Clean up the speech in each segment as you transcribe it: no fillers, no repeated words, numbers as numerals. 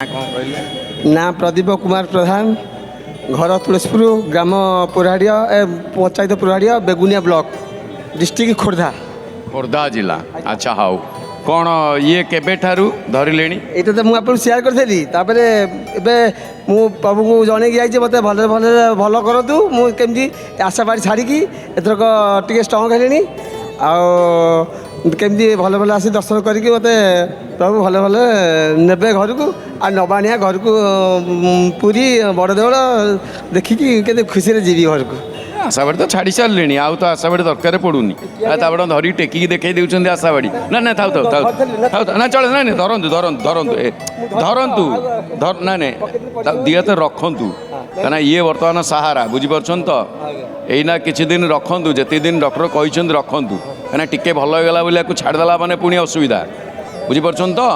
ना प्रदीप कुमार प्रधान घर तुलसीपुर ग्राम पुराड़िया panchayat पुराड़िया Begunia block district Khordha Khordha जिला। अच्छा हाउ कौन ये केबे ठारू धरिले ये तो मुझे सेयार करी मु प्रभु को जन जाइए मत भल भल भल करतु मुझे आशा बाड़ी छाड़ी एथरक टे स्ट्रंग हेली केमती भल भल आसी दर्शन करके मत प्रभु भल भल ने घर को आ नबाणिया घर को पूरी बड़ देवल देखिकी के खुशी रे जीवी घर को आशा बाड़ी तो छाड़ी सारे आउ तो आशा बाड़ी दरकार पड़ूनी तापड़ धरिक टेकिकी देखई देउछन आशा बाड़ी ना ना थाउ थाउ थाउ ना चले ना धरतु धरतु धरतु धरतु ना ना दिए तो रखु कहीं ये बर्तमान सहारा बुझीपार तो यहीना किसी दिन रखु जिते दिन डॉक्टर कहते रखु कहीं टिके भल होगा बोले छाड़देला मैंने पुणी असुविधा बुझीपार तो।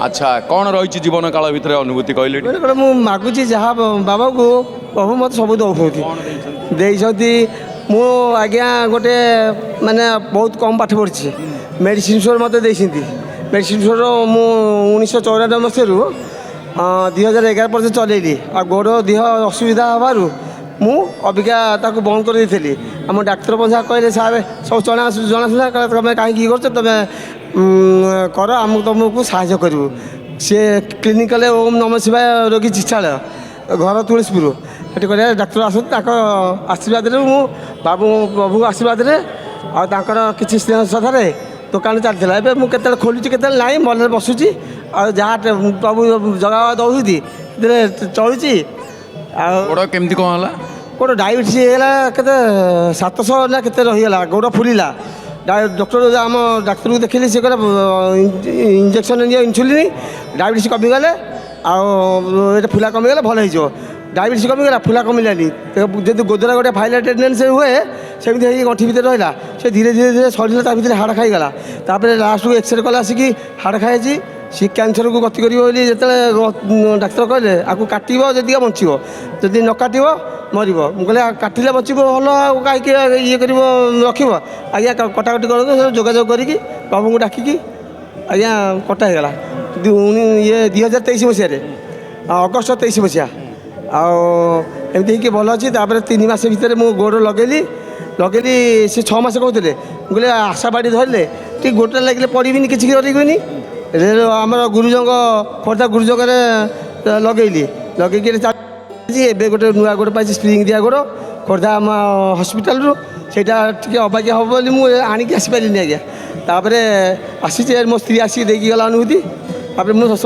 अच्छा कौन रही जीवन काल भितर अनुभूति कहले मुझे मागुची जहाँ बाबा को प्रभु मत सब दौती मु आज्ञा गोटे माने बहुत कम पाठ पढ़ी मेडिसिन स्टोर मत मेडिसिन स्टोर मु 1994 मसीह 2011 पर्यटन चलैली आ गोड़ देह असुविधा हबार मु अबिका ताको बंद कर देली आम डाक्तर पंचा कहले सार सब जनाशुना तुम कहीं कर तुम कर आम तुमको साहय करूँ सी क्लिनिकल ओम नम शिवाय रोगी चिकित्सालय घर तुलसीपुर ये कह डाक्तर आसते आशीर्वाद मु बाबू प्रभु आशीर्वाद आर किसी स्नेह श्रद्धार दुकान चलता है मुझे खोलुची के ना भले बसुची आ जहाँ प्रभु जगह दौती चलुची केमती कौन है गोड़ डायबिटीज है 700 ना के रहीगला गोड़ फुला डॉक्टर आम डाक्तर को देखिली सी इंजेक्शन इन्सुलिन डायबिटीज कमिगले आठ फुला कमिगले भल हो डायबिटीज कमिगला फुला कमिलानी जब गोदरा गोटे फाइल टेंडेंस हुए सेमती गंठी भितर रहा से धीरे धीरे धीरे सर भितर हाड़ खाईगला लास्ट को एक्सरे कला आसिक हाड़ खाई सी कैंसर को गति करो जो डाक्तर कहले आपको काटब जदि बचो जदि न काट मर मुझे काटिले बचब भल कहीं ये कर रखब आज्ञा कटाकटी कर जोगाजोग करी प्रभु को डाकिकी आज्ञा कटा होगा ये 2023 मसीह अगस्ट 23 मसीहा आमती भल अच्छी 3 मास भितर मु गोड़ लगेली से 6 मास कहते बोले आशा बाड़ी धरले टी गोटे लगे पड़बी किसी करेनि आमर गुरुजों खोर्धा गुरुजों लगेली लगे गोटे नुआ गोड़ पाई स्प्रिंग दिया गोड़ खोर्धा आम हस्पिटाल सेटा टे अबाज्ञा हम बोली मुझे आणिकी आसीपारि आज्ञा तापर आसी मो स्त्री आसिक देकी गला अनुभूति तापर मुझे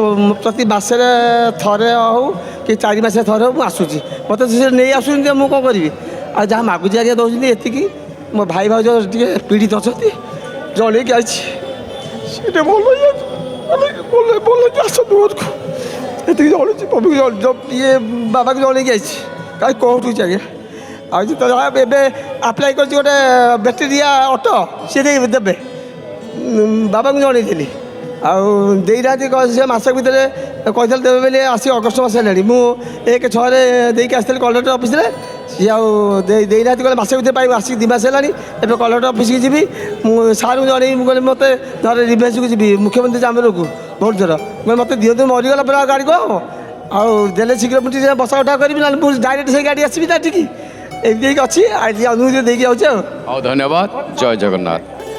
प्रति मसरे थे हो कि 4 मास थे हो मुझुची मत नहीं आसुँच मुझे कौन करी आ जहाँ मागुची आज्ञा दौरान ये मो भाई भाज टे पीड़ित अच्छा जन के आसे भल आस ये जलुची प्रभु ये बाबा को जन के आई कहूँ आज्ञा आज तो आप्लाय कर गोटे बैटेरिया ऑटो सी देवे बाबा को जन आना से मसक भितर कहते देवे बोले आसी अगस्ट मस है मुझे 1/6 देकी आसती कलेक्टर ऑफिस सी आना कहले मस भर पाइब आसिक 2 मास है एवं कलेक्टर ऑफिस की जी सार जन कहले मत धर रिभेन्स को जी मुख्यमंत्री चामर को बहुत थर मत दिहतु मरीगला पूरा गाड़ी को आने शीघ्र मुझे बसा उठा करी ना डायरेक्ट से गाड़ी आसबि ना ठीक एमती अच्छी अनुभूति देखिए धन्यवाद जय जगन्नाथ।